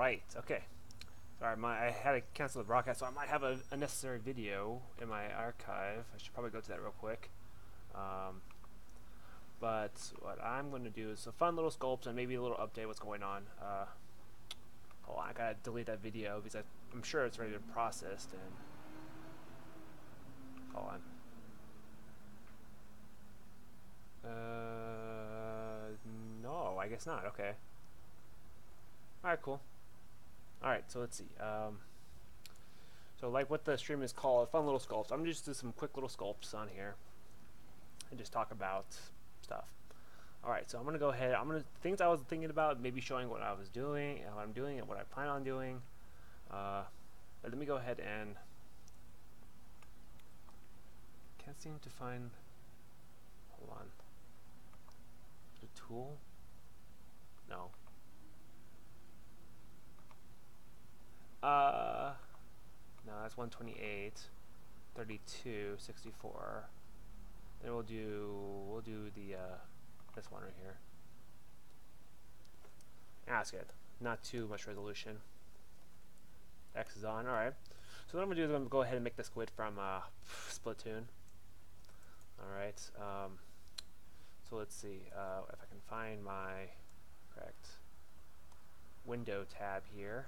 Right. Okay. Sorry, I had to cancel the broadcast, so I might have a unnecessary video in my archive. I should probably go to that real quick. Um, but what I'm going to do is a fun little sculpt and maybe a little update what's going on. Hold on, I gotta delete that video because I'm sure it's already been processed. And hold on. No, I guess not. Okay. All right, cool. All right, so let's see. So like what the stream is called, fun little sculpts. I'm gonna just do some quick little sculpts on here and just talk about stuff. All right, so I'm gonna go ahead. Things I was thinking about, maybe showing what I was doing and what I'm doing and what I plan on doing. But let me go ahead and can't seem to find. Hold on. The tool? No. No, that's 128, 32, 64. Then we'll do the this one right here. That's good. Not too much resolution. X is on. All right. So what I'm gonna do is I'm gonna go ahead and make the squid from Splatoon. All right. So let's see if I can find my correct window tab here.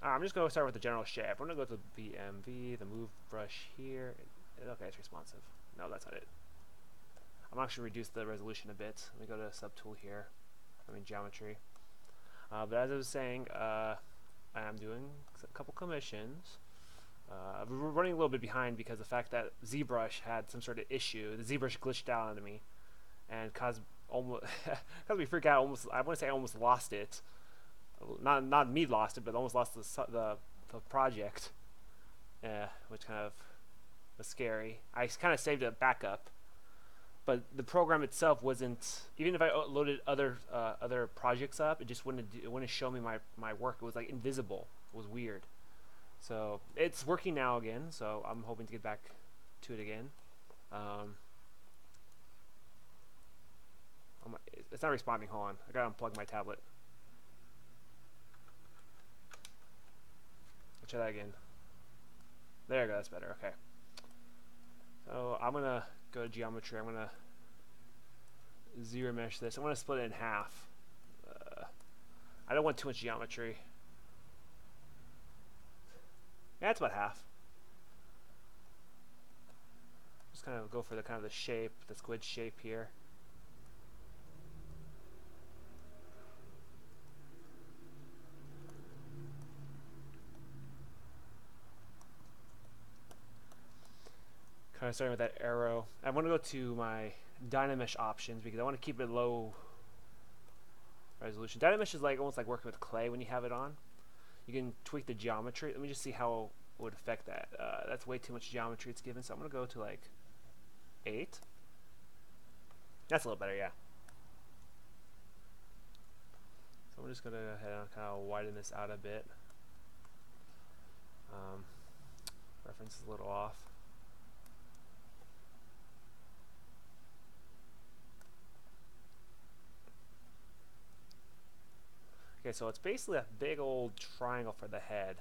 I'm just going to start with the general shape. I'm going to go to the BMV, the move brush here. Okay, it's responsive. No, that's not it. I'm actually reduce the resolution a bit. Let me go to subtool here. Geometry. But as I was saying, I am doing a couple commissions. We're running a little bit behind because the fact that ZBrush had some sort of issue. The ZBrush glitched out onto me and caused almost caused me to freak out. Almost, I want to say I almost lost it. Not me lost it, but almost lost the project, which kind of was scary. I kind of saved a backup, but the program itself wasn't. Even if I loaded other projects up, it just wouldn't show me my work. It was like invisible. It was weird. So it's working now again. So I'm hoping to get back to it again. It's not responding. Hold on, I gotta unplug my tablet. Try that again. There we go, that's better. Okay. So I'm gonna go to geometry. I'm gonna zero mesh this. I'm gonna split it in half. I don't want too much geometry. Yeah, it's about half. Just kind of go for the kind of the shape, the squid shape here. Kind of starting with that arrow. I want to go to my Dynamesh options because I want to keep it low resolution. Dynamesh is like almost like working with clay when you have it on. You can tweak the geometry. Let me just see how it would affect that. That's way too much geometry it's given, so I'm going to go to like 8. That's a little better, yeah. So I'm just going to go ahead and kind of widen this out a bit. Reference is a little off. Okay, so it's basically a big old triangle for the head.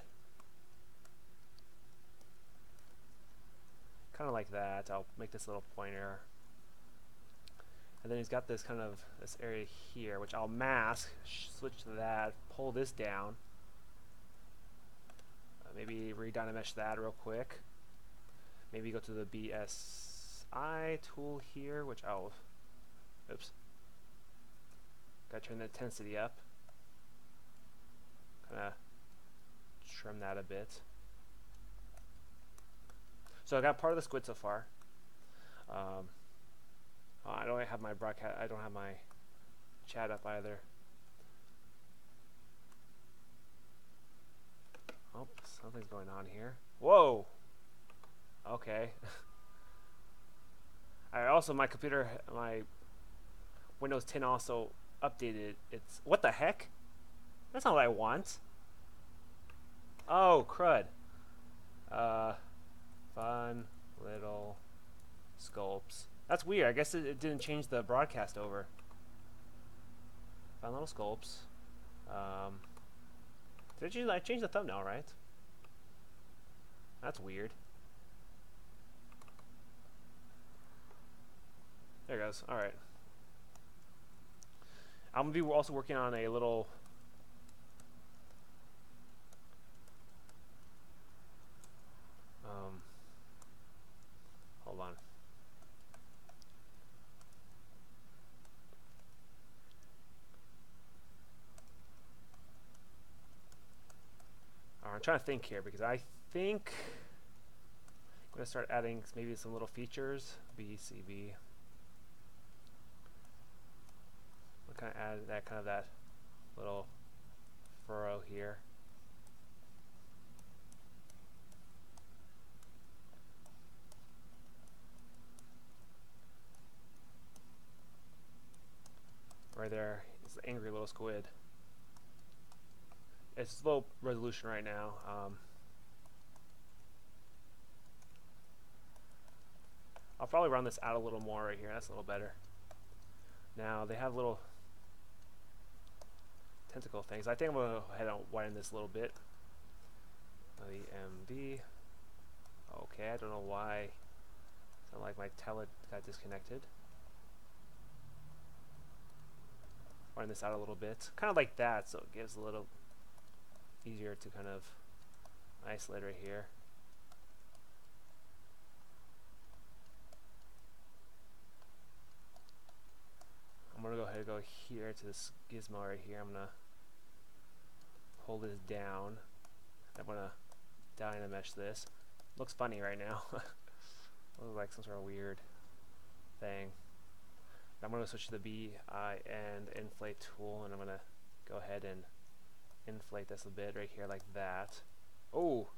Kind of like that. I'll make this little pointer. And then he's got this kind of this area here, which I'll mask, switch to that, pull this down. Maybe re-dynamesh that real quick. Maybe go to the BSI tool here, which I'll, oops. Gotta turn the intensity up. Kinda trim that a bit. So I got part of the squid so far. I don't have my broadcast. I don't have my chat up either. Oh, something's going on here. Whoa. Okay. I also my computer, my Windows 10 also updated. It's what the heck? That's not what I want. Oh, crud. Fun little sculpts. That's weird. I guess it didn't change the broadcast over. Found little sculpts. Did I change the thumbnail, right? That's weird. There it goes. All right. I'm gonna be also working on a little. Hold on. I'm trying to think here because I think I'm gonna start adding maybe some little features. BCB. I'll kind of add that little furrow here. Right there, it's the angry little squid. It's low resolution right now. I'll probably round this out a little more right here. That's a little better. Now they have little tentacle things. I think I'm gonna go ahead and widen this a little bit. The MV. Okay, I don't know why. Sound like my tablet got disconnected. Widen this out a little bit, kind of like that, so it gives a little easier to kind of isolate right here. I'm gonna go ahead and go here to this gizmo right here. I'm gonna hold this down. I'm gonna dynamesh this. Looks funny right now. Looks like some sort of weird thing. I'm gonna switch to the BI and inflate tool, and I'm gonna go ahead and inflate this a bit right here like that. Oh,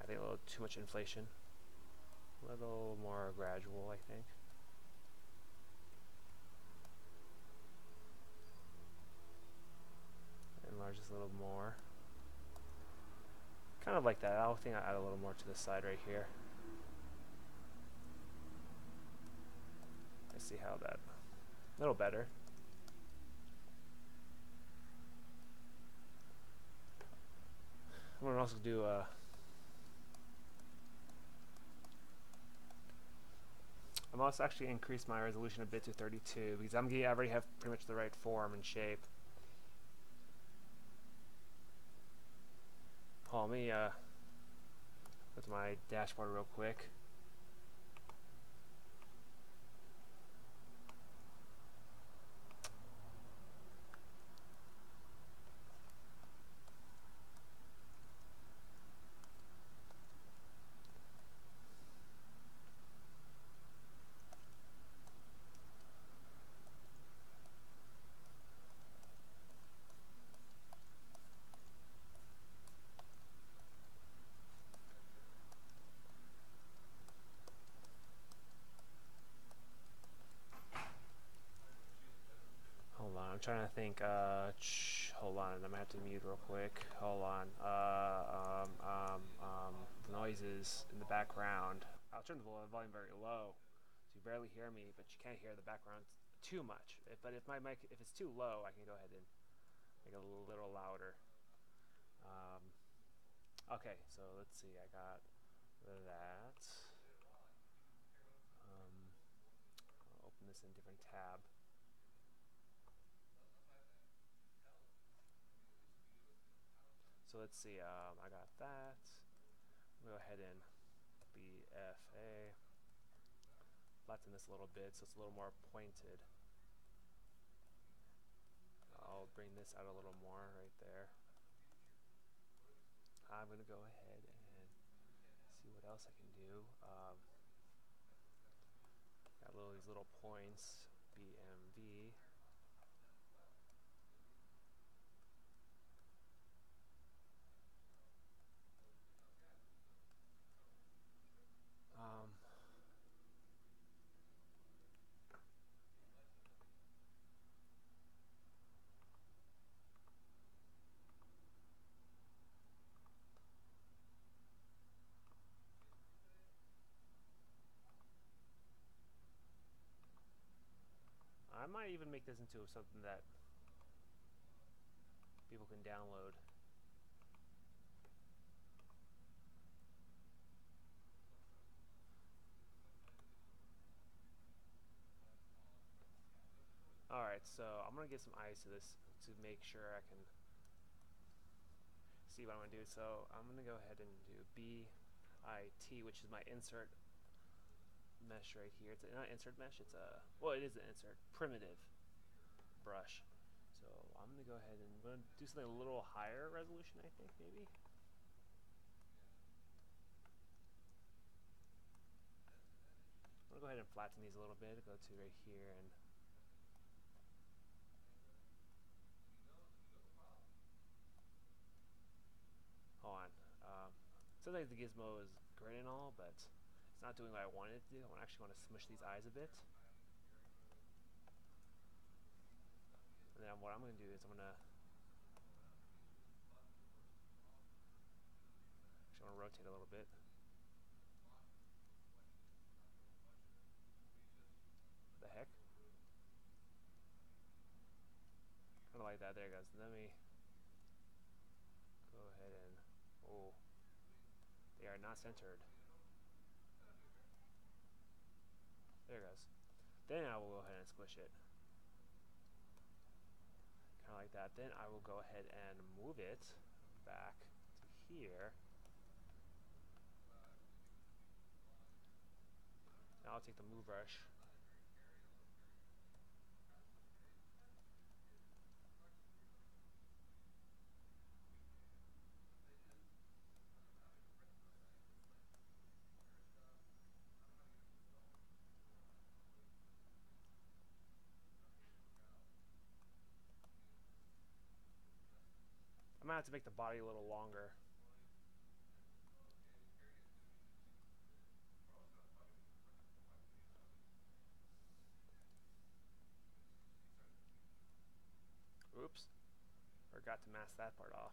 I think a little too much inflation. A little more gradual, I think. Enlarge this a little more. Kind of like that. I think I'll add a little more to this side right here. Let's see how that. A little better. I'm gonna also do I'm also actually increase my resolution a bit to 32 because I already have pretty much the right form and shape. Let me go to my dashboard real quick. I'm trying to think. Hold on, I'm gonna have to mute real quick. Hold on. Noises in the background. I'll turn the volume very low, so you barely hear me, but you can't hear the background too much. But if my mic, if it's too low, I can go ahead and make it a little louder. Okay, so let's see. I got that. I'll open this in a different tab. So let's see, I got that. I'm gonna go ahead and BFA. Flatten this a little bit so it's a little more pointed. I'll bring this out a little more right there. I'm gonna go ahead and see what else I can do. Got these little points, BMV. might even make this into something that people can download. Alright, so I'm going to get some eyes to this to make sure I can see what I'm going to do. So I'm going to go ahead and do BIT, which is my insert mesh right here. It's not insert mesh, it's a, well, it is an insert primitive brush. So I'm going to go ahead and I'm going to do something a little higher resolution, I think, maybe. I'm going to go ahead and flatten these a little bit, go to right here, and hold on. Sometimes the gizmo is great and all, but it's not doing what I wanted it to do. I actually want to smush these eyes a bit. And then what I'm going to do is I'm going to rotate a little bit. What the heck? Kind of like that. There it goes. Let me go ahead and, oh, they are not centered. There it goes. Then I will go ahead and squish it. Kind of like that. Then I will go ahead and move it back to here. Now I'll take the move brush. I might have to make the body a little longer. Oops. Forgot to mask that part off.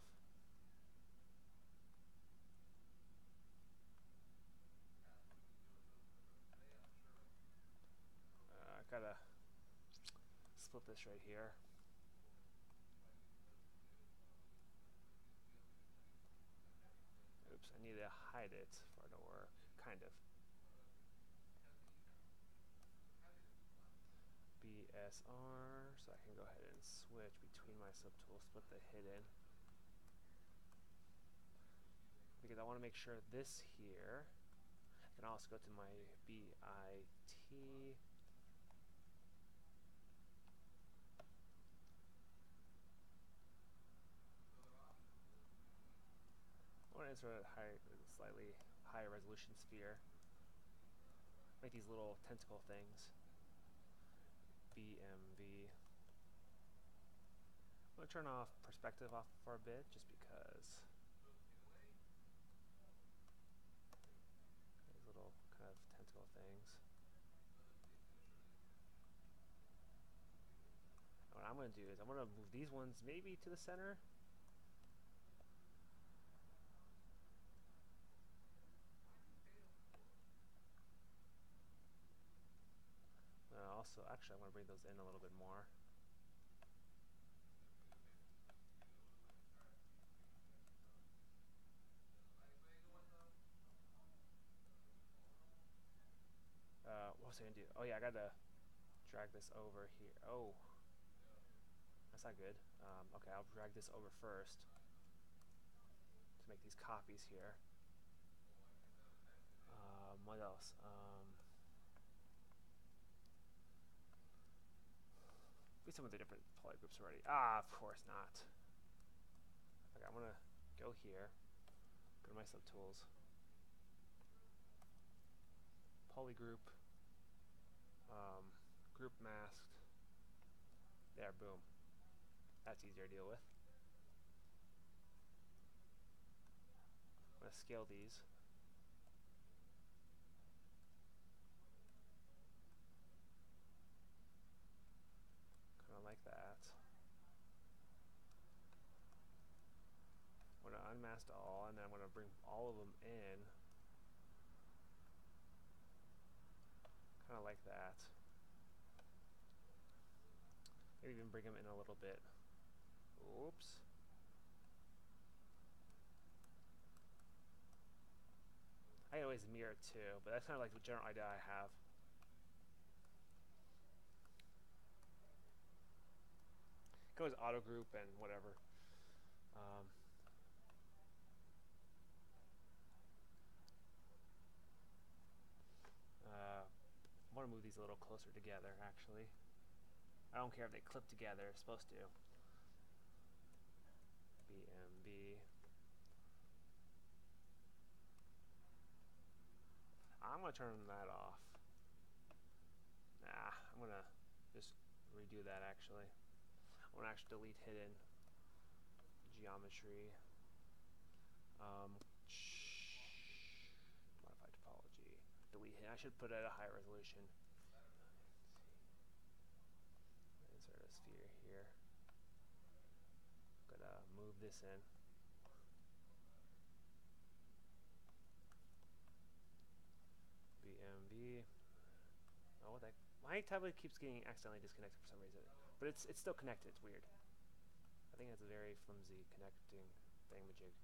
I gotta split this right here. Oops, I need to hide it for it to work. Kind of. BSR, so I can go ahead and switch between my subtools, split the hidden. Because I want to make sure this here, I can also go to my BIT. I want to insert a slightly higher resolution sphere. Make these little tentacle things. BMV. I'm going to turn off perspective off for a bit, just because these little kind of tentacle things. And what I'm going to do is I'm going to move these ones maybe to the center. Also, actually, I want to bring those in a little bit more. What was I going to do? Oh yeah, I got to drag this over here. Oh, that's not good. Okay, I'll drag this over first to make these copies here. What else? We some of the different poly groups already. Ah, of course not. Okay, I'm gonna go here. Go to my subtools. Polygroup. Group masked. There, boom. That's easier to deal with. I'm gonna scale these. Kind of like that. I'm gonna unmask all, and then I'm gonna bring all of them in. Kind of like that. Maybe even bring them in a little bit. Oops. I can always mirror too, but that's kind of like the general idea I have. You can always auto group and whatever. I want to move these a little closer together, actually. I don't care if they clip together, it's supposed to. BMB. I'm going to turn that off. Nah, I'm going to just redo that, actually. I'm going to actually delete hidden geometry. Modify topology. Delete hidden. I should put it at a higher resolution. Insert a sphere here. Gotta move this in. BMB. Oh, what the heck? My tablet keeps getting accidentally disconnected for some reason. But it's still connected. It's weird. I think it's a very flimsy connecting thingamajig.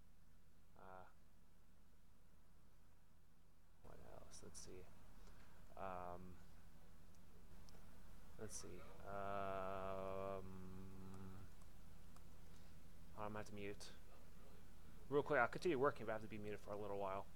What else? Let's see. Let's see. I'm gonna have to mute. Real quick, I'll continue working, but I have to be muted for a little while.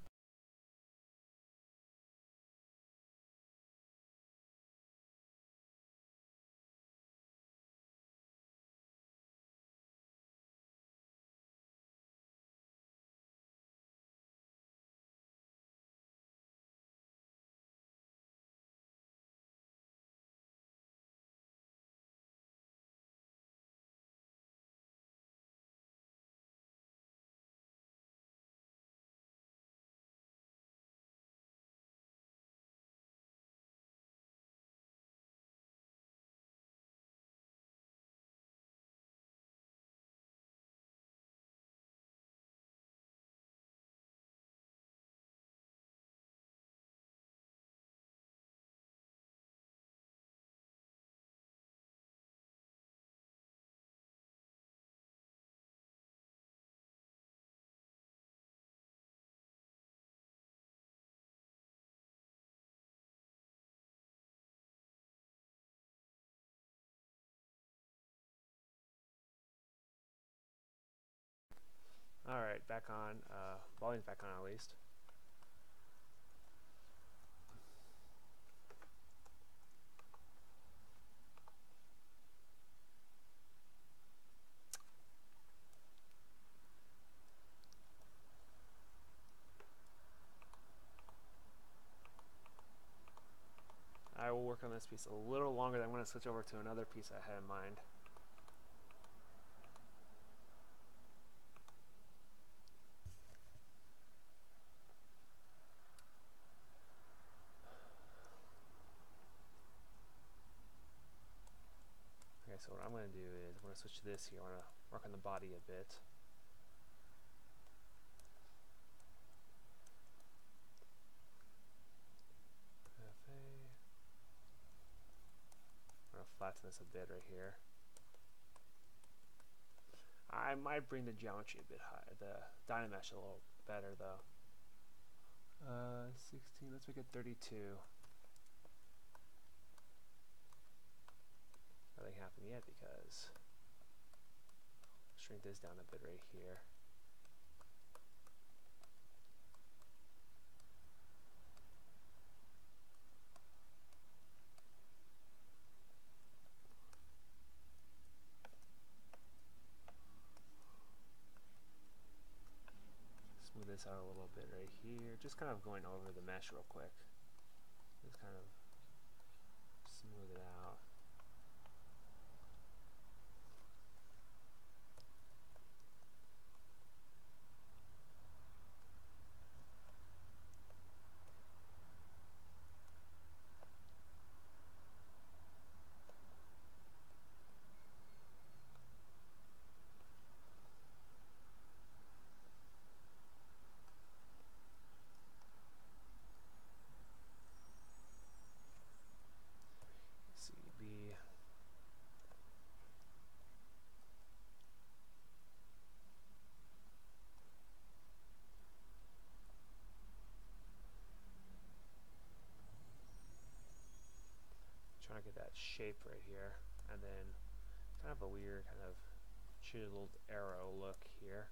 Alright, back on. Volume's back on at least. I will work on this piece a little longer. Then I'm going to switch over to another piece I had in mind. Okay, so what I'm going to do is I'm going to switch to this here. I want to work on the body a bit. I'm going to flatten this a bit right here. I might bring the geometry a bit high, the Dynamesh a little better though. 16, let's make it 32. Nothing happened yet because shrink this down a bit right here. Smooth this out a little bit right here. Just kind of going over the mesh real quick. Just kind of smooth it out. get that shape right here, and then kind of a weird kind of chiseled arrow look here.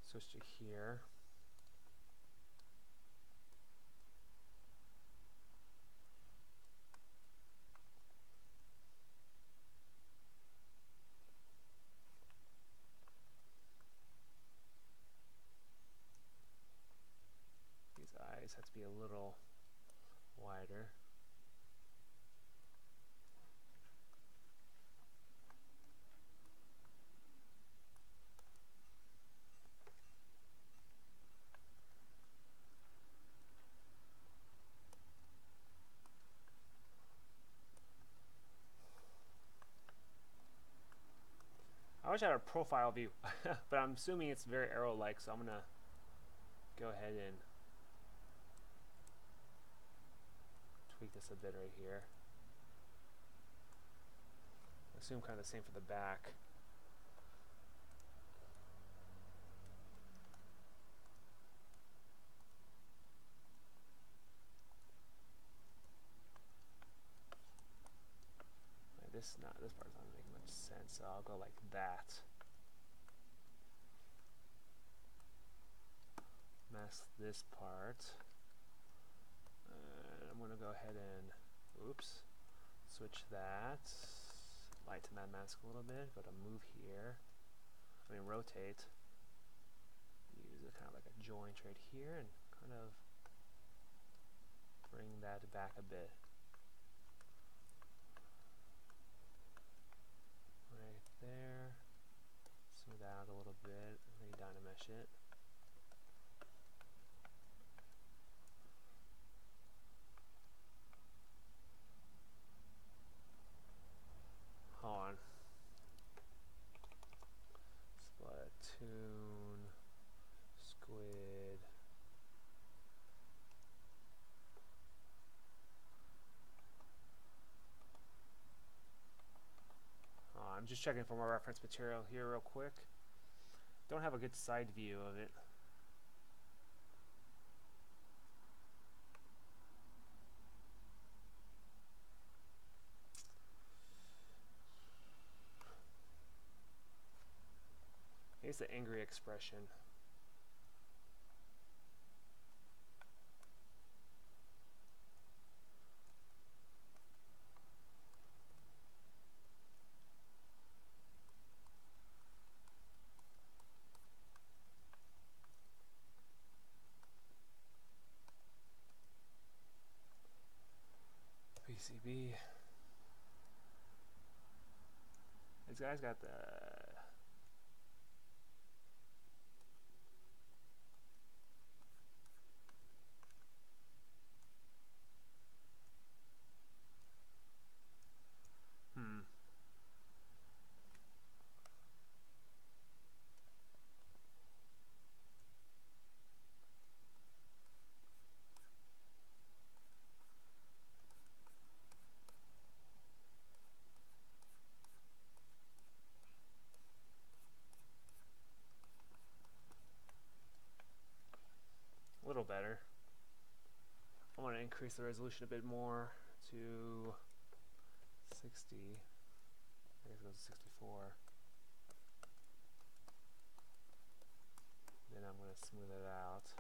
Switch to here. These eyes have to be a little wider. I wish I had a profile view, but I'm assuming it's very arrow-like, so I'm going to go ahead and tweak this a bit right here. Assume kind of the same for the back. This part's not making much sense, so I'll go like that. Mask this part. And I'm going to go ahead and, oops, switch that. Lighten that mask a little bit. Go to move here. Rotate. Use it kind of like a joint right here and kind of bring that back a bit. Right there. Smooth out a little bit. Redynamesh it. Hold on. Splatoon. Squid. I'm just checking for more reference material here real quick. Don't have a good side view of it. Here's the angry expression. PCB. This guy's got the a little better. I want to increase the resolution a bit more to 60. I guess it goes to 64. Then I'm going to smooth it out.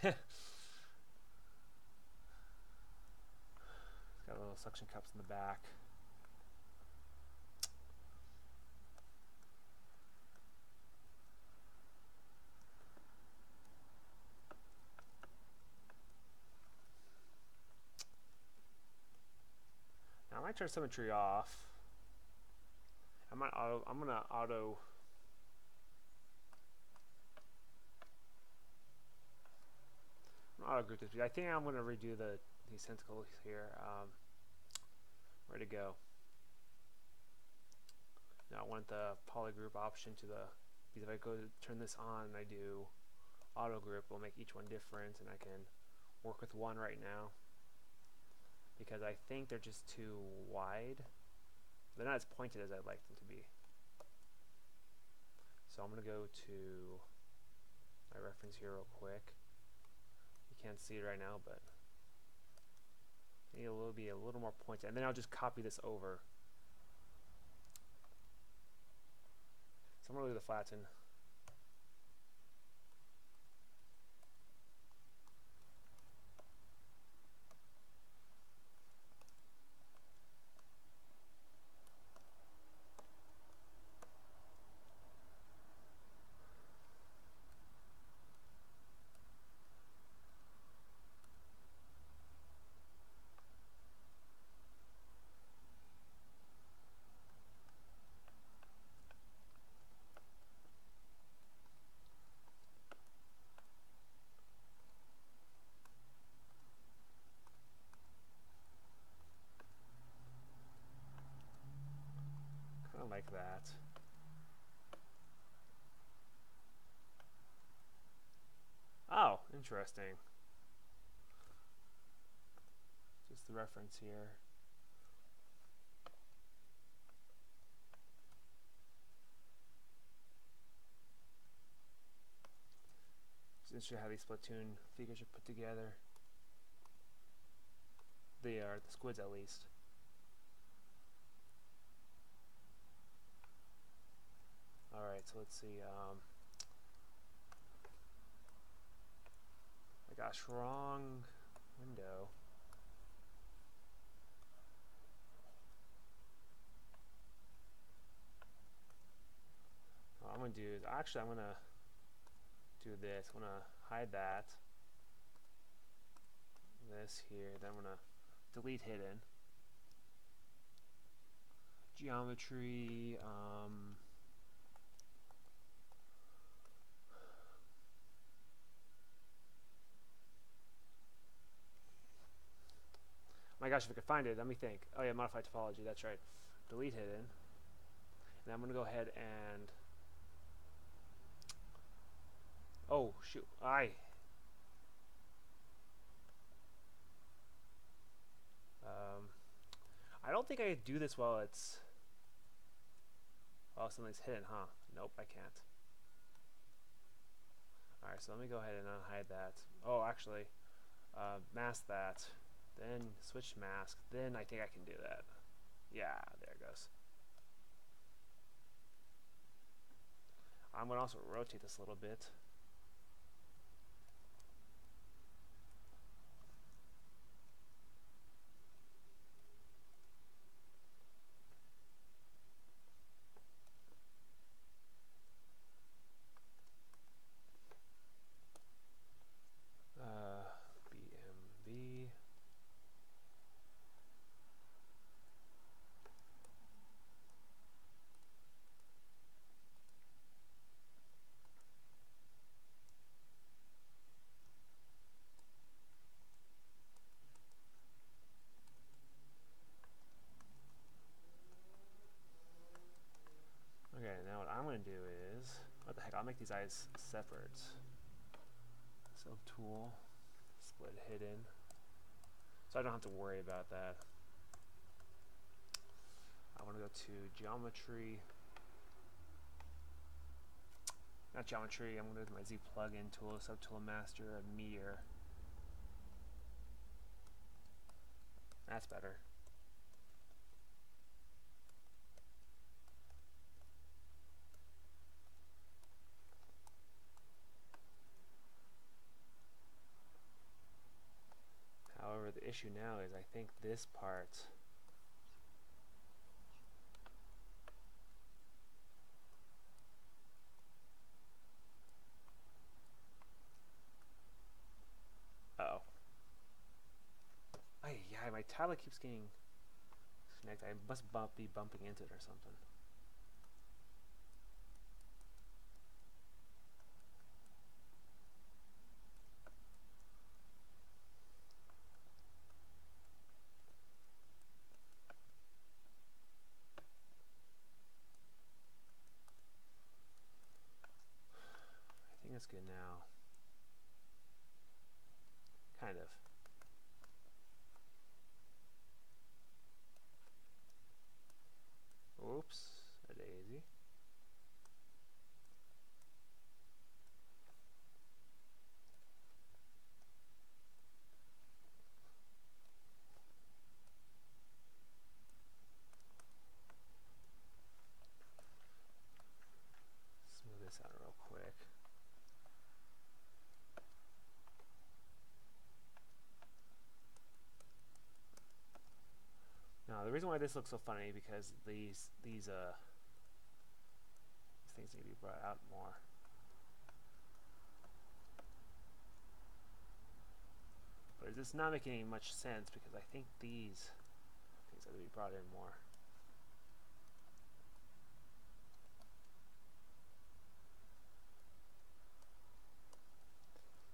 It's got little suction cups in the back. might turn symmetry off. I'm gonna auto group this. I think I'm gonna redo these tentacles here. Where to go? Now I want the polygroup option to the, because if I go to turn this on and I do auto group, it'll make each one different, and I can work with one right now because I think they're just too wide. They're not as pointed as I'd like them to be. So I'm going to go to my reference here real quick. You can't see it right now, but it will be a little more pointed. And then I'll just copy this over. So I'm going to do the flatten. Kind of like that. Oh, interesting. Just the reference here. It's interesting how these Splatoon figures are put together. They are, the squids at least. Alright, so let's see. My gosh, wrong window. What I'm going to do is, actually I'm going to do this. I'm going to hide that. This here. Then I'm going to delete hidden. Geometry. My gosh, if I could find it, let me think. Oh yeah, modified topology, that's right. Delete hidden. And I'm going to go ahead and... Oh, shoot. I don't think I could do this while it's... Oh, something's hidden, huh? Nope, I can't. Alright, so let me go ahead and unhide that. Oh, actually, mask that. Then switch mask. Then I think I can do that. Yeah, there it goes. I'm going to also rotate this a little bit. BMV. Okay, now what I'm going to do is, what the heck, I'll make these eyes separate. So tool, split hidden. So I don't have to worry about that. I want to go to geometry. Not geometry, I'm going to go to my Z plugin tool, subtool master, a meteor. That's better. However, the issue now is I think this part oh. Yeah, my tablet keeps getting connect. I must be bumping into it or something. I think it's good now. Kind of. Oops, a daisy. Smooth this out real quick. Now, the reason why this looks so funny because these things need to be brought out more. But it's not making any much sense because I think these things have to be brought in more.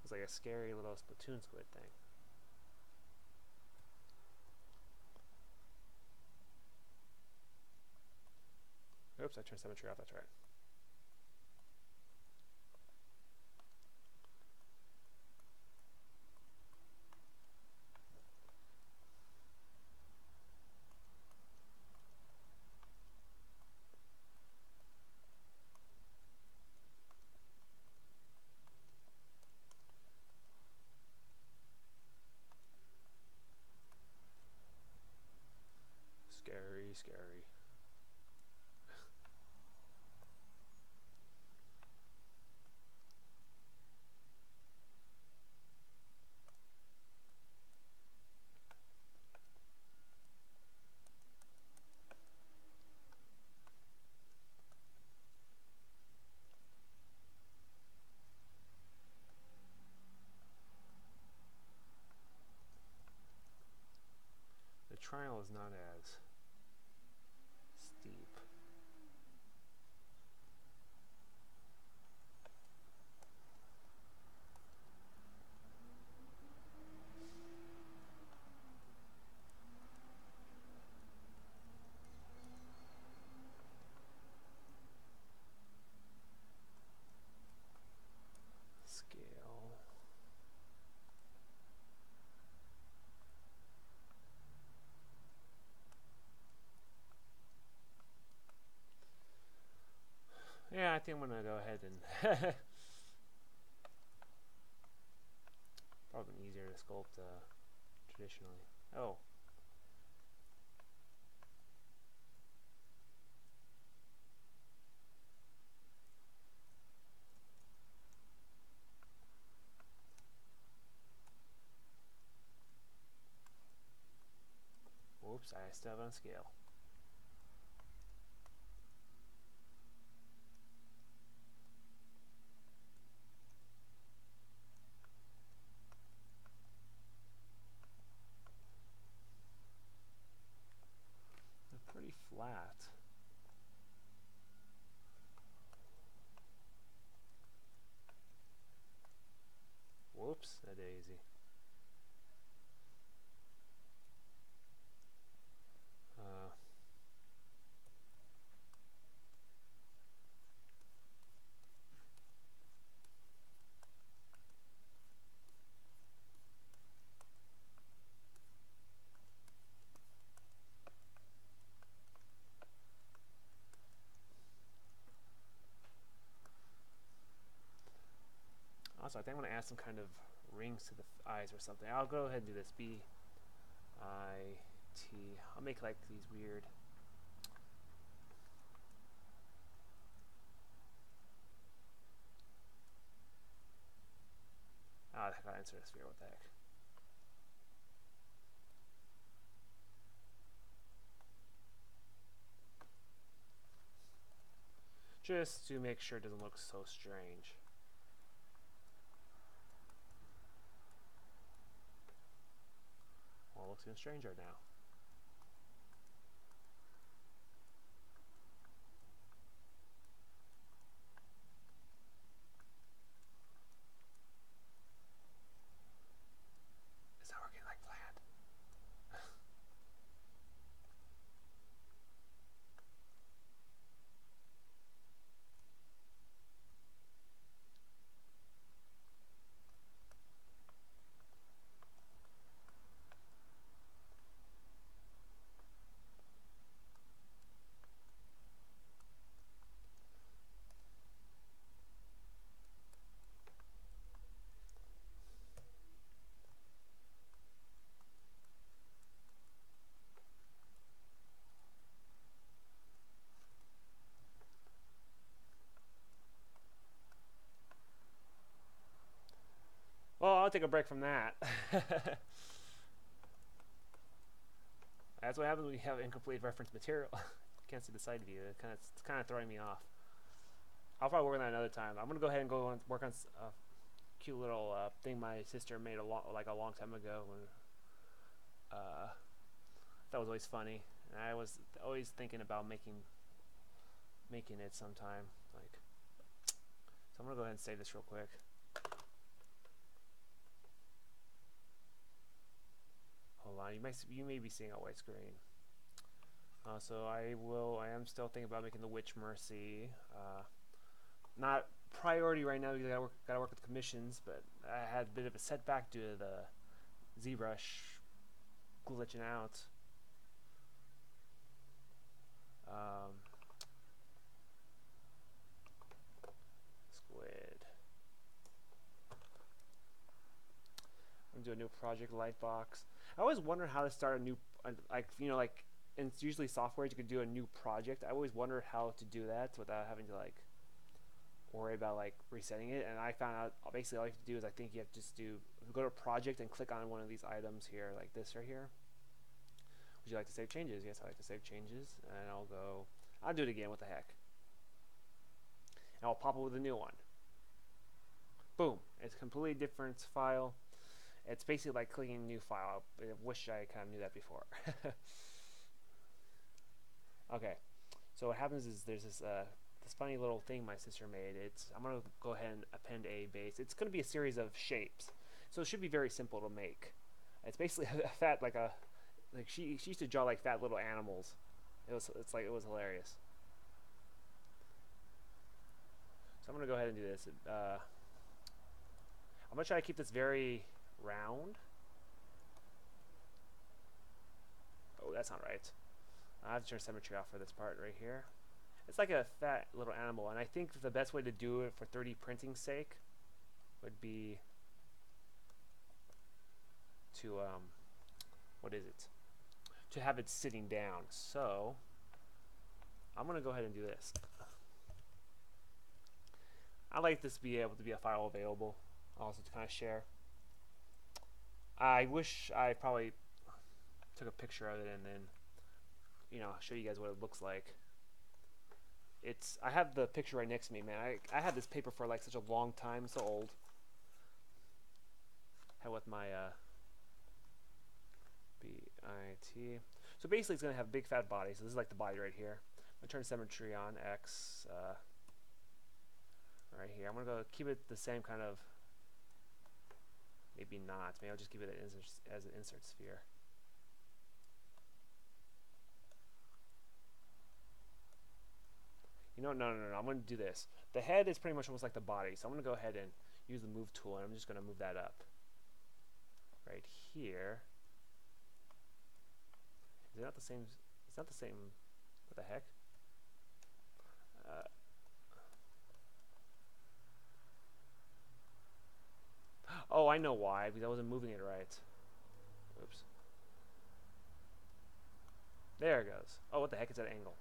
It's like a scary little Splatoon squid thing. Oops, I turned symmetry off, that's right. Scary, scary. The triangle is not as steep. Scale. Yeah, I think I'm gonna go ahead and probably easier to sculpt traditionally. Oh. Whoops, I still have it on scale. They're pretty flat. Whoops, a daisy. Also, I think I'm going to add some kind of rings to the eyes or something. I'll go ahead and do this. B-I-T. I'll make like these weird... I gotta insert a sphere. What the heck? Just to make sure it doesn't look so strange. Well, it looks even stranger now. want to take a break from that. That's what happens when you have incomplete reference material. Can't see the side view. It's kind of throwing me off. I'll probably work on that another time. I'm gonna go ahead and work on a cute little thing my sister made a long time ago. When that was always funny, and I was always thinking about making it sometime. Like, so I'm gonna go ahead and save this real quick. Hold on, you may be seeing a white screen. So I am still thinking about making the Witch Mercy. Not priority right now because I gotta work with commissions, but I had a bit of a setback due to the ZBrush glitching out. Squid. I'm gonna do a new project, Lightbox. I always wonder how to start a new, like it's usually software you could do a new project. I always wondered how to do that without having to like worry about like resetting it, and I found out basically all you have to do is I think you have to just go to project and click on one of these items here, like this right here. Would you like to save changes? Yes, I like to save changes, and I'll do it again. What the heck? And I'll pop up with a new one. Boom! It's a completely different file. It's basically like clicking a new file. I wish I kind of knew that before. Okay, so what happens is there's this funny little thing my sister made. I'm gonna go ahead and append a base. It's gonna be a series of shapes, so it should be very simple to make. It's basically a fat she used to draw like fat little animals. It was hilarious. So I'm gonna go ahead and do this. I'm gonna try to keep this very round. Oh, that's not right. I have to turn symmetry off for this part right here. It's like a fat little animal, and I think the best way to do it for 3D printing's sake would be to to have it sitting down. So I'm gonna go ahead and do this. I like this to be able to be a file available, also to kind of share. I wish I probably took a picture of it and then show you guys what it looks like. I have the picture right next to me, man. I had this paper for like such a long time. It's so old. Had with my BIT. So basically, it's gonna have a big fat body. So this is like the body right here. I'm gonna turn symmetry on X right here. I'm gonna go keep it the same kind of. Maybe not. Maybe I'll just keep it as an insert sphere. No, I'm going to do this. The head is pretty much almost like the body, so I'm going to go ahead and use the move tool, and I'm just going to move that up. Right here. Is it not the same? It's not the same. What the heck? Oh, I know why, because I wasn't moving it right. Oops. There it goes. Oh, what the heck is that angle?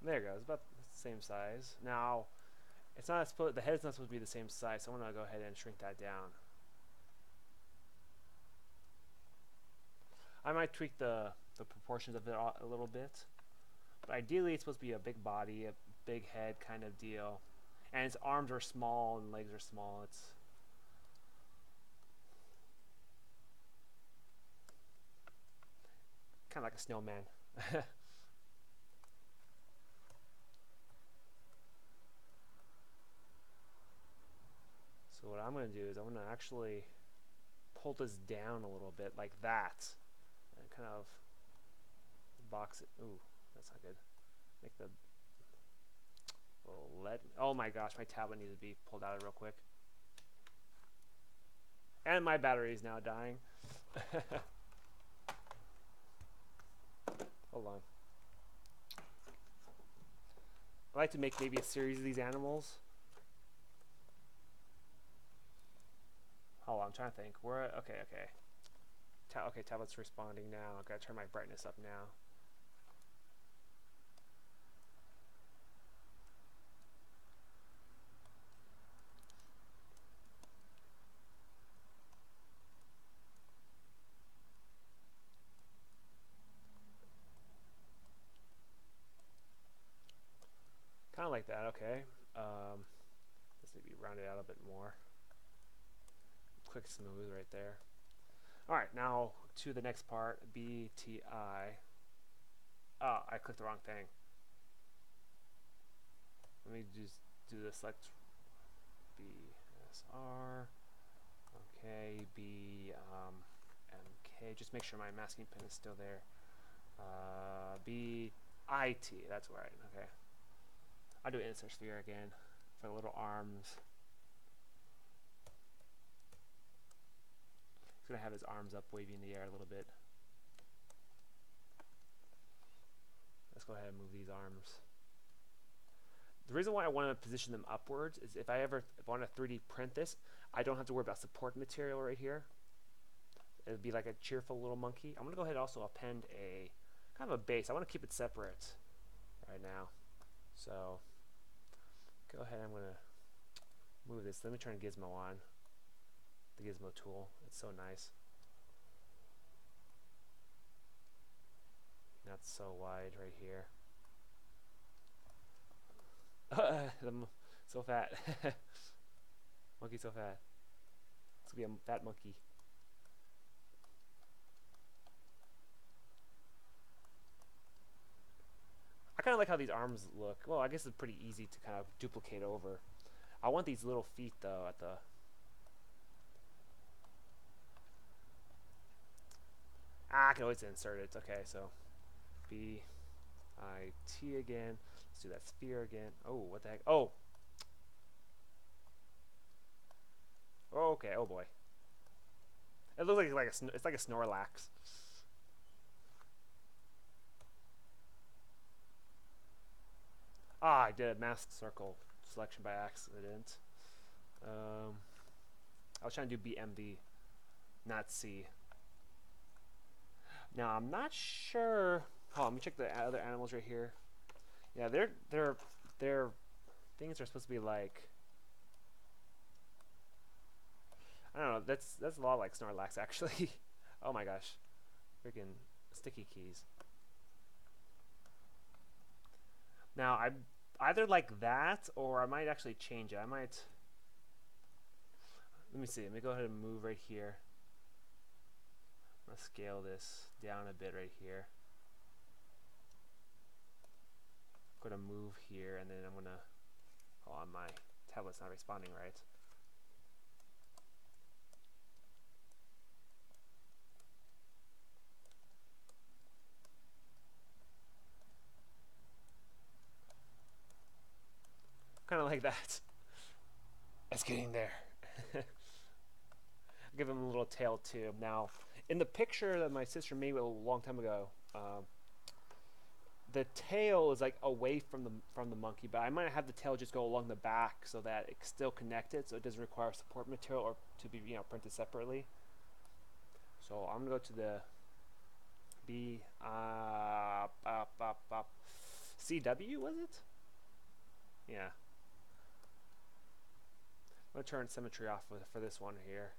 There it goes. About the same size. Now, it's not supposed. The head's not supposed to be the same size, so I'm gonna go ahead and shrink that down. I might tweak the proportions of it a little bit, but ideally it's supposed to be a big body, a big head kind of deal, and its arms are small and legs are small. It's kind of like a snowman. So what I'm going to do is I'm going to actually pull this down a little bit like that and kind of box it. Ooh, that's not good. Make the oh my gosh, my tablet needs to be pulled out real quick. And my battery is now dying. Hold on. I'd like to make maybe a series of these animals. Hold on, I'm trying to think. Okay. Okay, tablet's responding now. I've got to turn my brightness up now. quick smooth right there. All right, now to the next part, BTI. Oh, I clicked the wrong thing. Let me just do the select BSR. Okay, MK. Just make sure my masking pin is still there. BIT. That's right. Okay. I'll do insert sphere again for the little arms. He's gonna have his arms up, waving in the air a little bit. Let's go ahead and move these arms. The reason why I want to position them upwards is if I want to 3D print this, I don't have to worry about support material right here. It would be like a cheerful little monkey. I'm going to go ahead and also append a kind of a base. I want to keep it separate right now. So go ahead, I'm going to move this. Let me turn Gizmo on, the Gizmo tool. It's so nice. Not so wide right here. So fat. Monkey so fat. It's gonna be a fat monkey. I kind of like how these arms look. Well, I guess it's pretty easy to kind of duplicate over. I want these little feet though at the... I can always insert it. Okay, so BIT again. Let's do that sphere again. Oh, what the heck? Oh! Oh, okay. Oh boy. It looks like it's like a Snorlax. Ah, I did a masked circle selection by accident. I was trying to do BMV, not C. Now I'm not sure. Oh, let me check the other animals right here. Yeah, their things are supposed to be like, I don't know. That's a lot like Snorlax actually. Oh my gosh, freaking sticky keys. Now I either like that or I might actually change it. I might. Let me see. Let me go ahead and move right here. I'm gonna scale this down a bit right here. I'm gonna move here and then I'm gonna. Oh, my tablet's not responding right. Kind of like that. It's getting there. Give him a little tail too. Now, in the picture that my sister made a long time ago, the tail is like away from the monkey, but I might have the tail just go along the back so that it's still connected, so it doesn't require support material or to be printed separately. So I'm gonna go to the CW, was it? Yeah. I'm gonna turn symmetry off for this one here.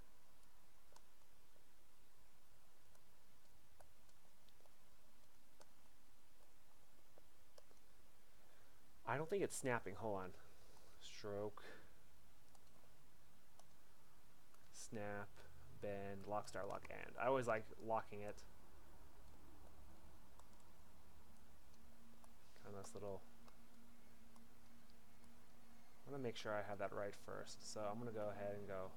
I don't think it's snapping. Hold on. Stroke. Snap. Bend. Lock, star, lock, and. I always like locking it. Kind of this little... I want to make sure I have that right first. So I'm going to go ahead and go...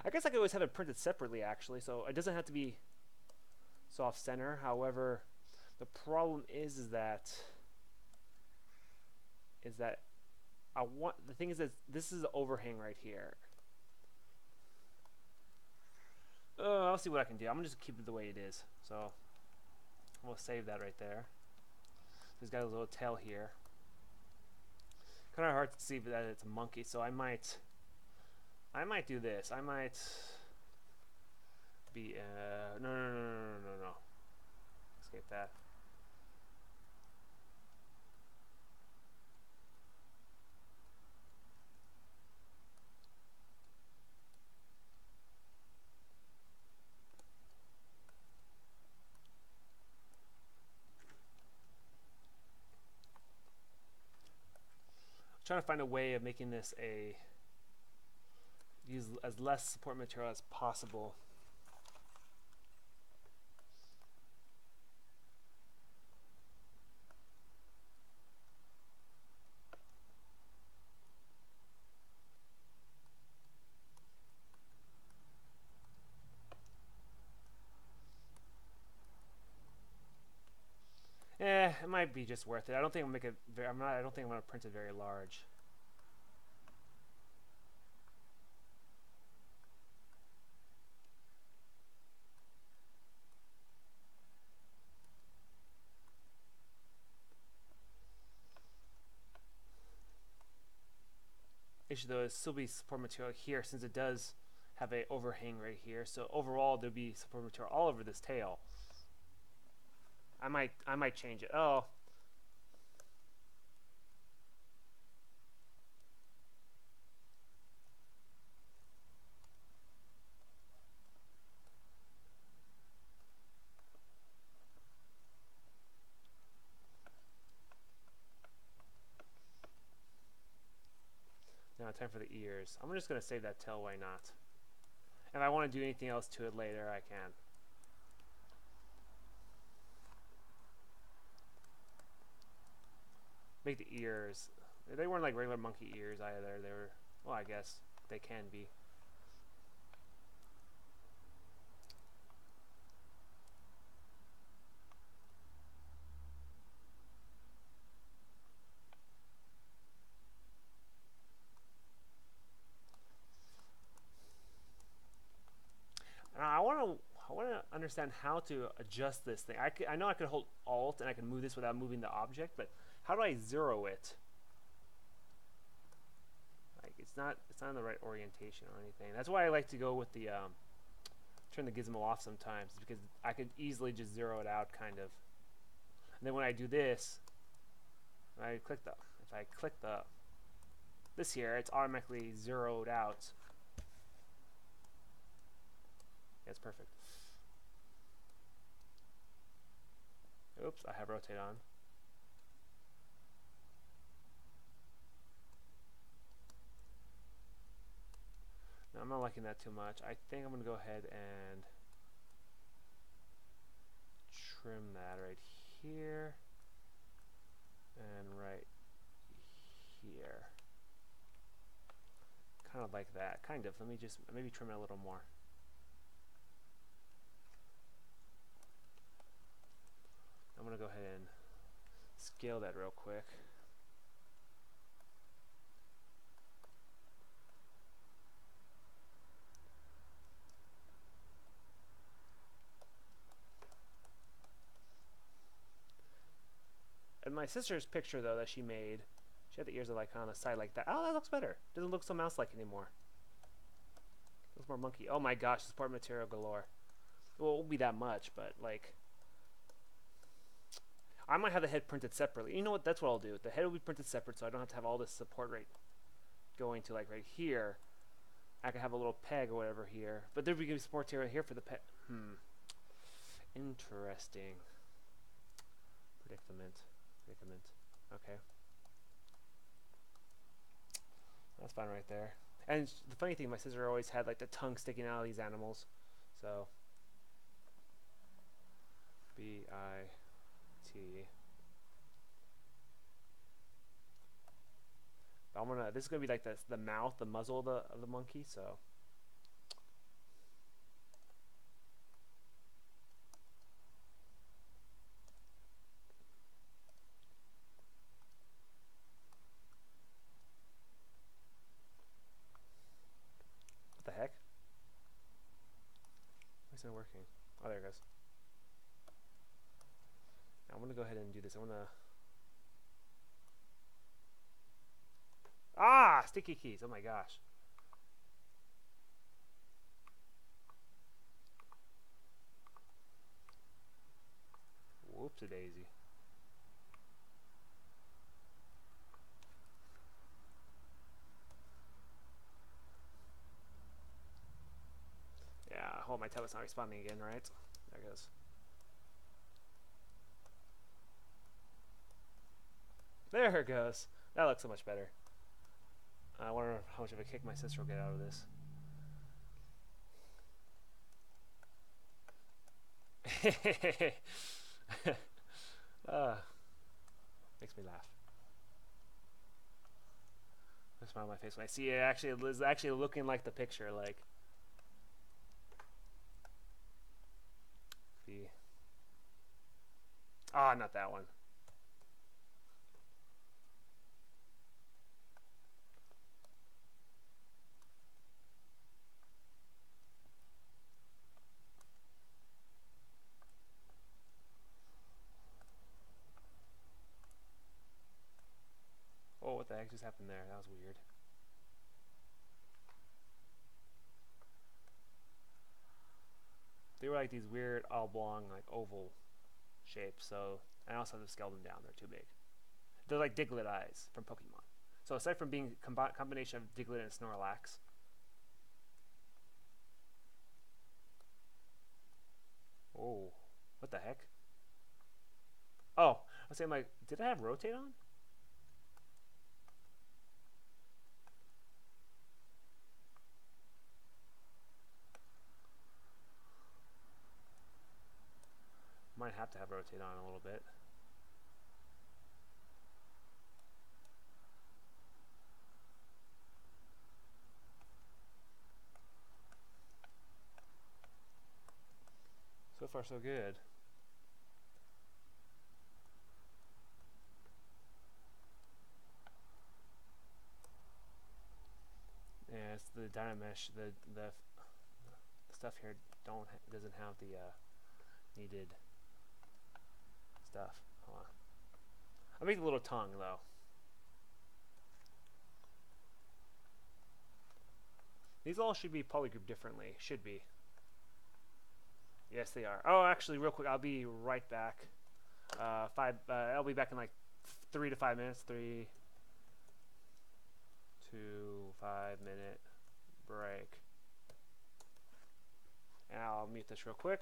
I guess I could always have it printed separately, actually, so it doesn't have to be soft center. However, the problem is that the thing is that this is the overhang right here. I'll see what I can do. I'm gonna just keep it the way it is. So we'll save that right there. He's got a little tail here. Kind of hard to see that it's a monkey, so I might do this. I might be no. Escape that. trying to find a way of making this use as less support material as possible. It might be just worth it. I don't think I'll make it. I don't think I'm gonna print it very large. Issue though is still be support material here since it does have a overhang right here. So overall there'll be support material all over this tail. I might change it. Oh. Now time for the ears. I'm just gonna save that tail, why not? If I want to do anything else to it later, I can. Make the ears. They weren't like regular monkey ears either. They were, well, I guess they can be. I want to understand how to adjust this thing. I know I could hold Alt and I can move this without moving the object, but how do I zero it? Like it's not in the right orientation or anything. That's why I like to go with the turn the gizmo off sometimes, because I could easily just zero it out, kind of. And then when I do this, if I click the this here, it's automatically zeroed out. Yeah, it's perfect. Oops, I have rotate on. Now, I'm not liking that too much. I think I'm going to go ahead and trim that right here and right here. Kind of like that. Kind of. Let me just maybe trim it a little more. I'm going to go ahead and scale that real quick. And my sister's picture, though, that she made, she had the ears like on the side like that. Oh, that looks better. Doesn't look so mouse-like anymore. Looks more monkey. Oh my gosh, support material galore. Well, it won't be that much, but like, I might have the head printed separately. You know what? That's what I'll do. The head will be printed separate, so I don't have to have all this support right going to like right here. I could have a little peg or whatever here, but there we can support material here for the peg. Interesting. Predicament. Okay. That's fine right there. And the funny thing, my sister always had like the tongue sticking out of these animals. So B-I-T. This is gonna be like the mouth, the muzzle of the monkey, so what the heck? Why isn't it working? Oh, there it goes. Now I'm gonna go ahead and do this. Sticky keys. Oh my gosh. Whoops-a-daisy. Yeah, my tablet's not responding again, right? There it goes. There it goes. That looks so much better. I wonder how much of a kick my sister will get out of this. Makes me laugh. I smile on my face when I see it. Actually, it is actually looking like the picture. Like, the not that one. Oh, what the heck just happened there? That was weird. They were like these weird oblong, like oval shapes. So I also have to scale them down. They're too big. They're like Diglett eyes from Pokemon. So aside from being a combination of Diglett and Snorlax. Oh, what the heck? Oh, I was saying, like, did I have rotate on? Might have to have rotate on a little bit. So far, so good. Yeah, it's the Dynamesh. The stuff here doesn't have the needed stuff. Hold on. I'll make the little tongue though. These all should be polygrouped differently. Should be. Yes, they are. Oh, actually, real quick, I'll be right back. I'll be back in like 3 to 5 minutes. 3 to 5 minute break. And I'll mute this real quick.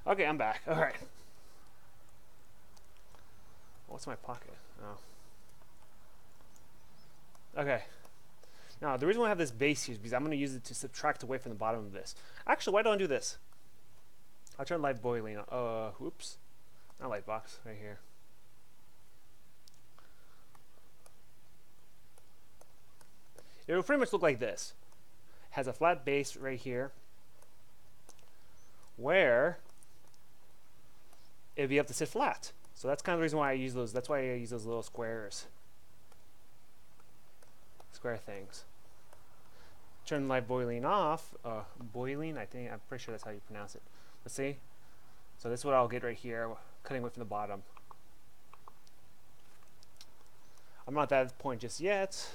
Okay, I'm back. All right. What's my pocket? Oh. Okay. Now, the reason why I have this base here is because I'm going to use it to subtract away from the bottom of this. Actually, why don't I do this? I'll turn light boiling on. Whoops. Not light box, right here. It will pretty much look like this. It has a flat base right here, where it'd be able to sit flat. So that's kind of the reason why I use those. That's why I use those little square things. Turn light boiling off. Boiling, I'm pretty sure that's how you pronounce it. Let's see. So this is what I'll get right here, cutting away from the bottom. I'm not at that point just yet.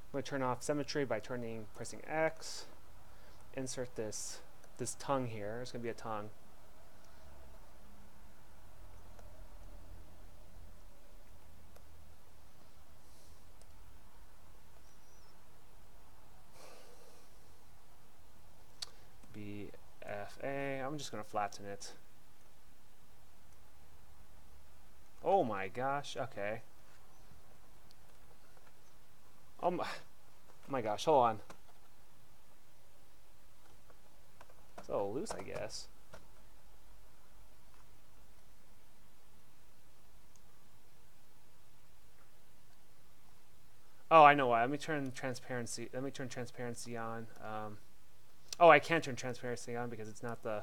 I'm going to turn off symmetry by pressing X. Insert this tongue here. It's going to be a tongue. BFA. I'm just going to flatten it. Oh my gosh. Okay. Oh my gosh. Hold on. It's a little loose, I guess. Oh, I know why. Let me turn transparency on. Oh, I can't turn transparency on because it's not the.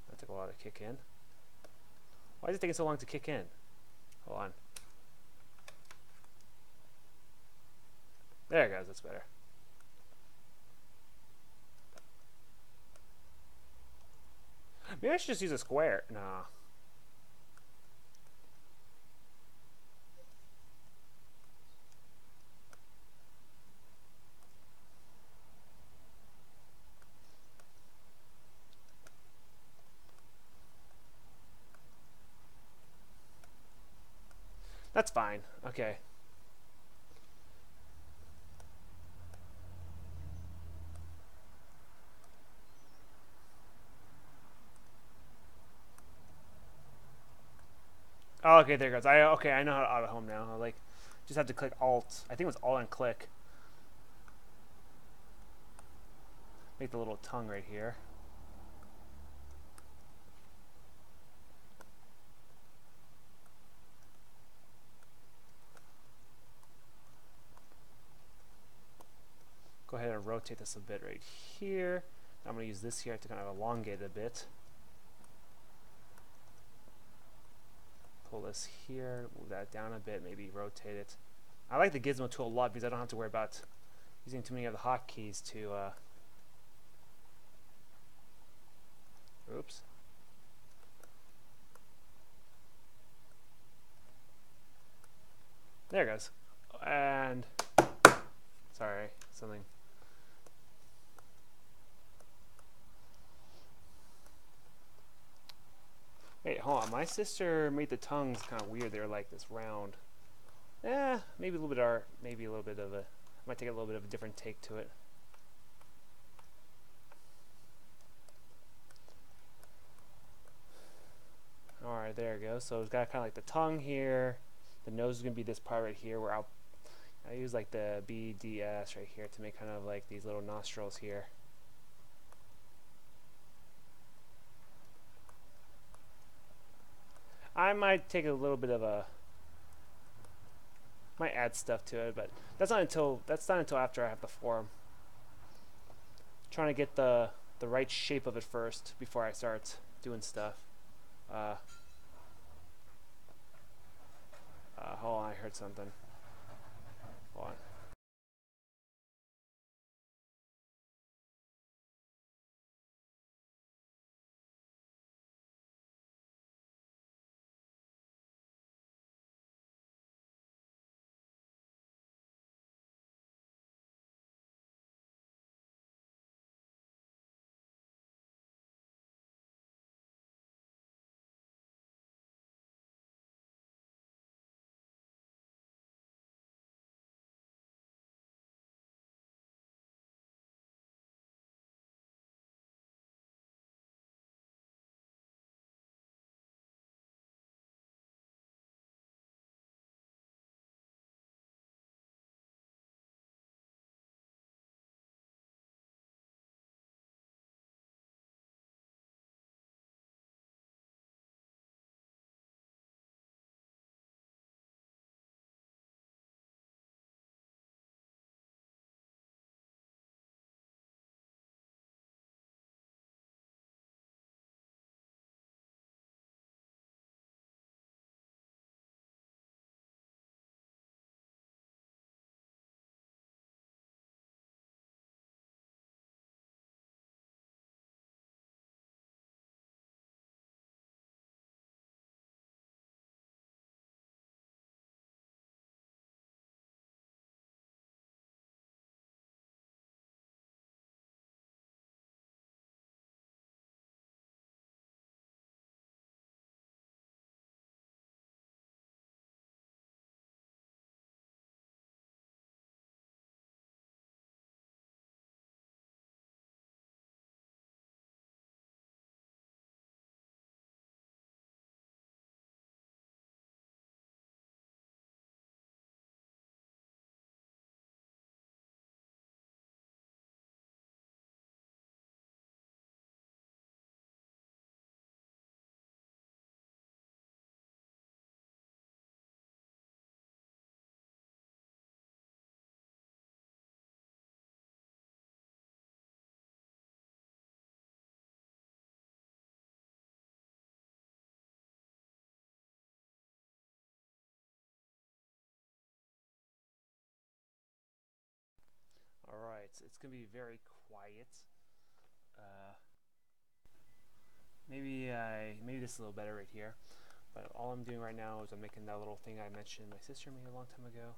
That took a while to kick in. Why is it taking so long to kick in? Hold on. There it goes. That's better. Maybe I should just use a square. Nah. That's fine. Okay. Oh, okay, there it goes. I know how to auto home now. I just have to click Alt. I think it was Alt and click. Make the little tongue right here. Go ahead and rotate this a bit right here. I'm going to use this here to kind of elongate it a bit. Pull this here, move that down a bit, maybe rotate it. I like the gizmo tool a lot because I don't have to worry about using too many of the hotkeys to oops. There it goes. And sorry, something. Wait, hold on. My sister made the tongues kind of weird. They're like this round. Maybe a little bit of art. Maybe a little bit of a. Might take a little bit of a different take to it. Alright, there it goes. So it's got kind of like the tongue here. The nose is going to be this part right here where I use like the BDS right here to make kind of like these little nostrils here. I might take a little bit of a, might add stuff to it, but that's not until after I have the form. Trying to get the right shape of it first before I start doing stuff. Hold on, I heard something. Hold on. Alright, it's gonna be very quiet. Uh, maybe this is a little better right here. But all I'm doing right now is I'm making that little thing I mentioned my sister made a long time ago.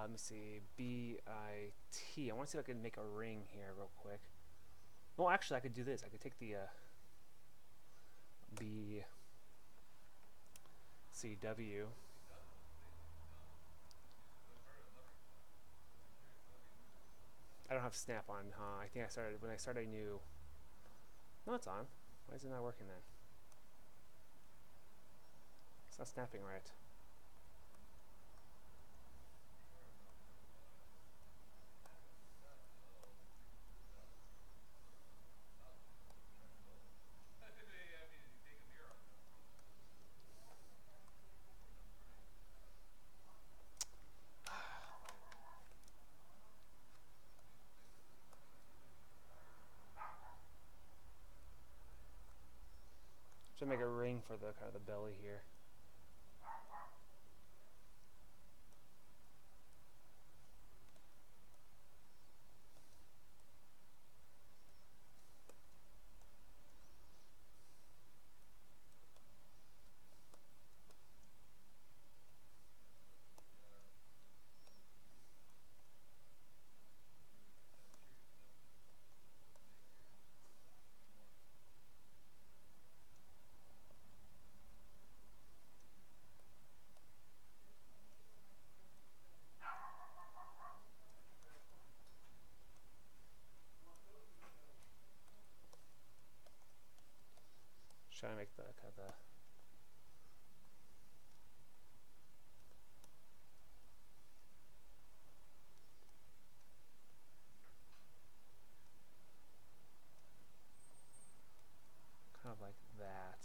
Let me see, B-I-T. I want to see if I can make a ring here real quick. Well, actually, I could do this. I could take the B-C-W. I don't have snap on, huh? I think when I started, I knew. No, it's on. Why is it not working then? It's not snapping right. Should make a ring for the kind of the belly here. Trying to make the kind of the kind of like that.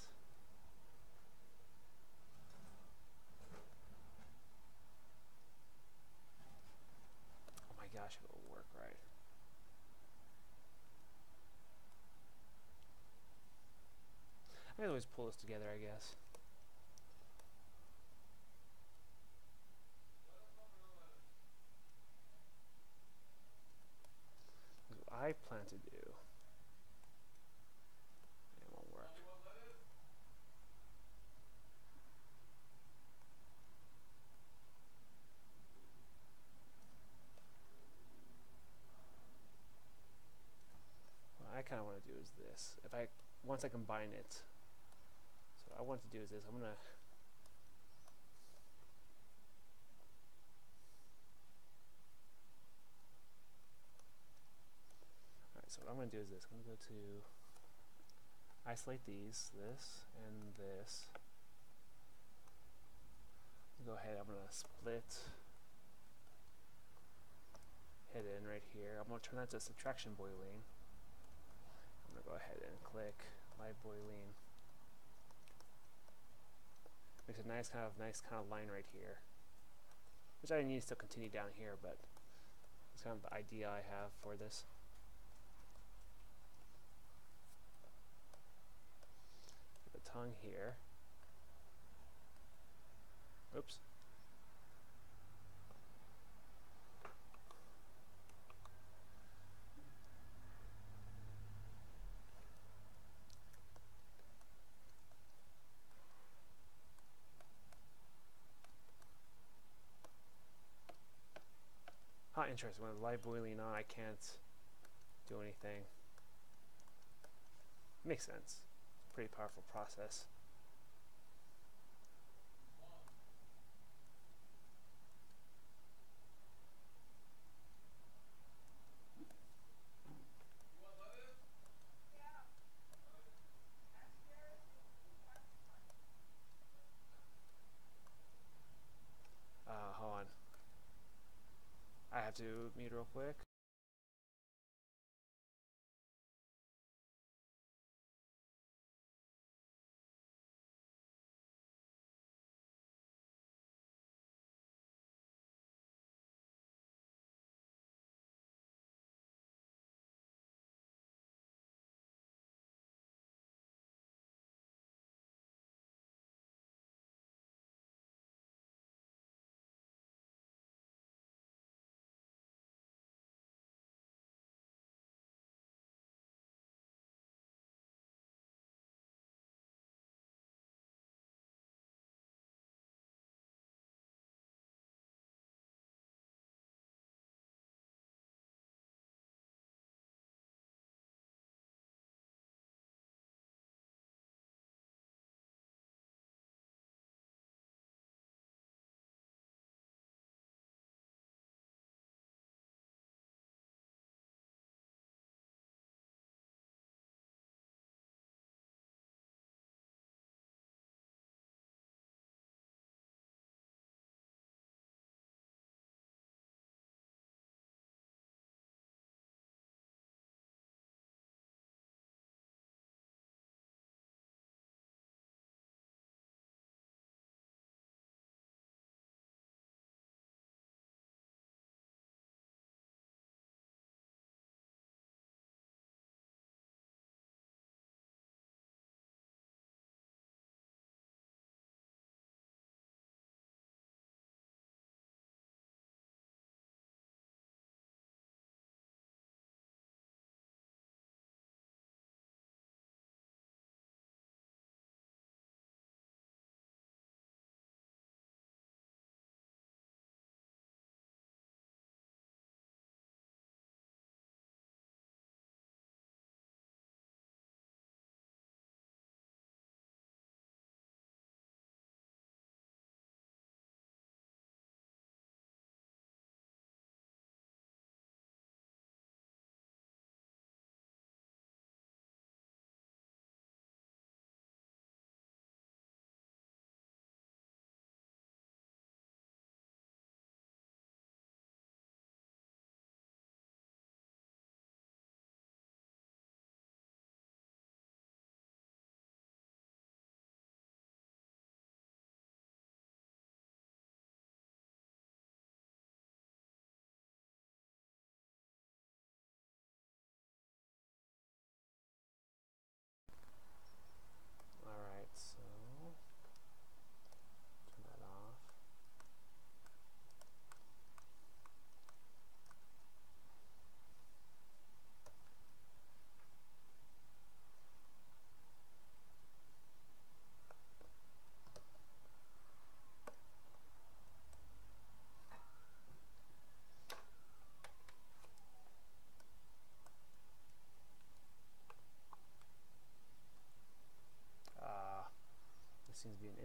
Oh my gosh, it'll work right. I can always pull this together, I guess. What I plan to do. It won't work. What I kind of want to do is this. Once I combine it, so what I want to do is this. I'm gonna. Alright, so what I'm gonna do is this. I'm gonna go to isolate this, and this. Go ahead. I'm gonna split hidden right here. I'm gonna turn that to subtraction boiling. I'm gonna go ahead and click live boiling. Makes a nice kind of line right here, which I need to still continue down here, but it's kind of the idea I have for this. Get the tongue here. Oops. Huh, interesting. When the live boiling on, I can't do anything. Makes sense. Pretty powerful process. Hold on. I have to mute real quick.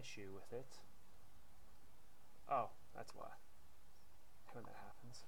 issue with it. Oh, that's why. When that happens.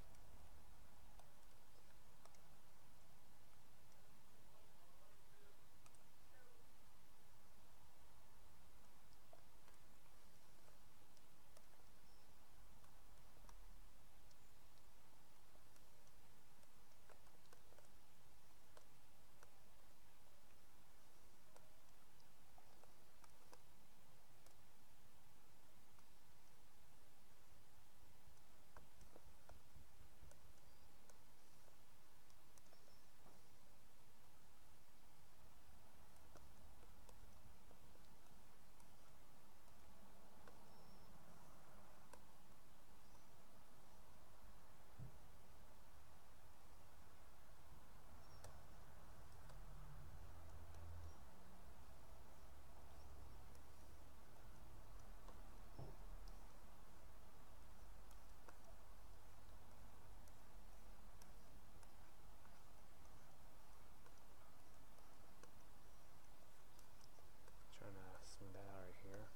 Trying to smooth that out right here.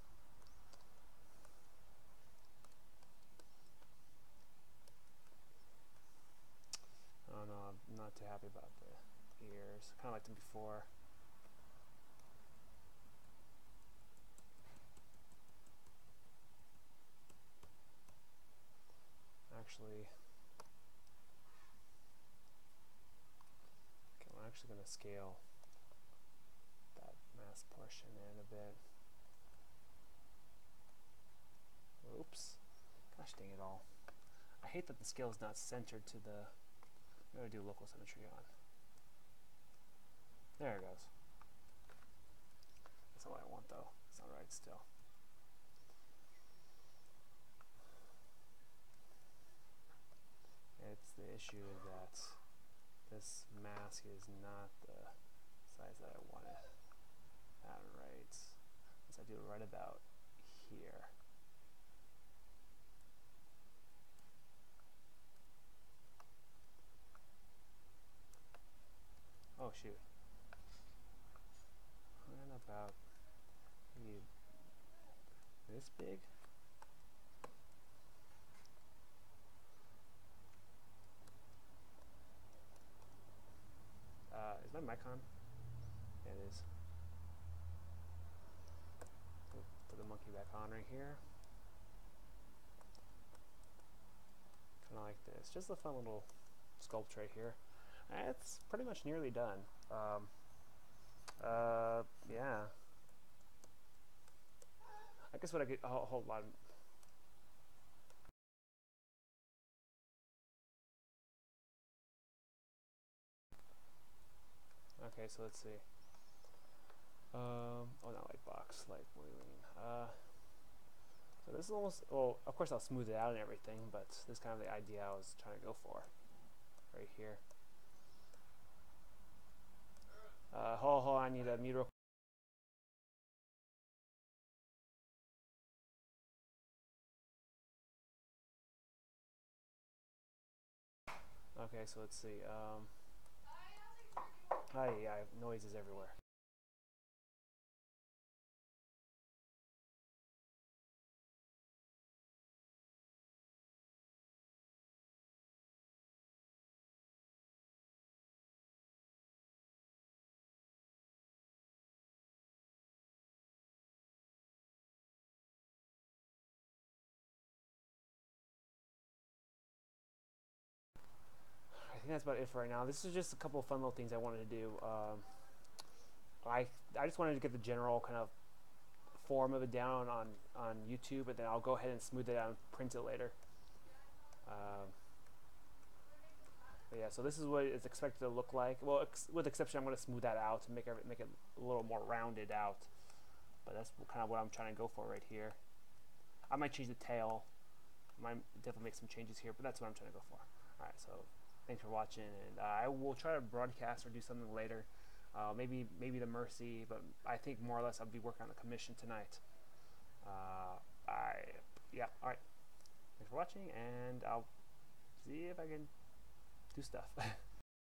Oh no, I'm not too happy about the ears. Kind of like them before. Actually, okay, I'm actually going to scale that mask portion in a bit. Oops. Gosh dang it all. I hate that the scale is not centered to the... I'm going to do local symmetry on. There it goes. That's not what I want though. It's not right still. It's the issue that this mask is not the size that I want it at right. So I do it right about here. Oh shoot. And about maybe this big. Is my mic on? Yeah, it is. So put the monkey back on right here. Kind of like this. Just a fun little sculpt right here. It's pretty much nearly done. Yeah. I guess what I could hold on. Okay, so let's see. Oh, not light box, light bluing. So this is almost, well, of course I'll smooth it out and everything, but this is kind of the idea I was trying to go for right here. Hold on, I need a mute real quick. Okay, so let's see. I have noises everywhere. I think that's about it for right now. This is just a couple of fun little things I wanted to do. I just wanted to get the general kind of form of it down on YouTube, and then I'll go ahead and smooth it out and print it later. But yeah, so this is what it's expected to look like. Well, with the exception, I'm going to smooth that out to make it a little more rounded out. But that's kind of what I'm trying to go for right here. I might change the tail. I might definitely make some changes here, but that's what I'm trying to go for. All right, so thanks for watching, and I will try to broadcast or do something later. Maybe the Mercy, but I think more or less I'll be working on the commission tonight. Yeah, all right. Thanks for watching, and I'll see if I can do stuff.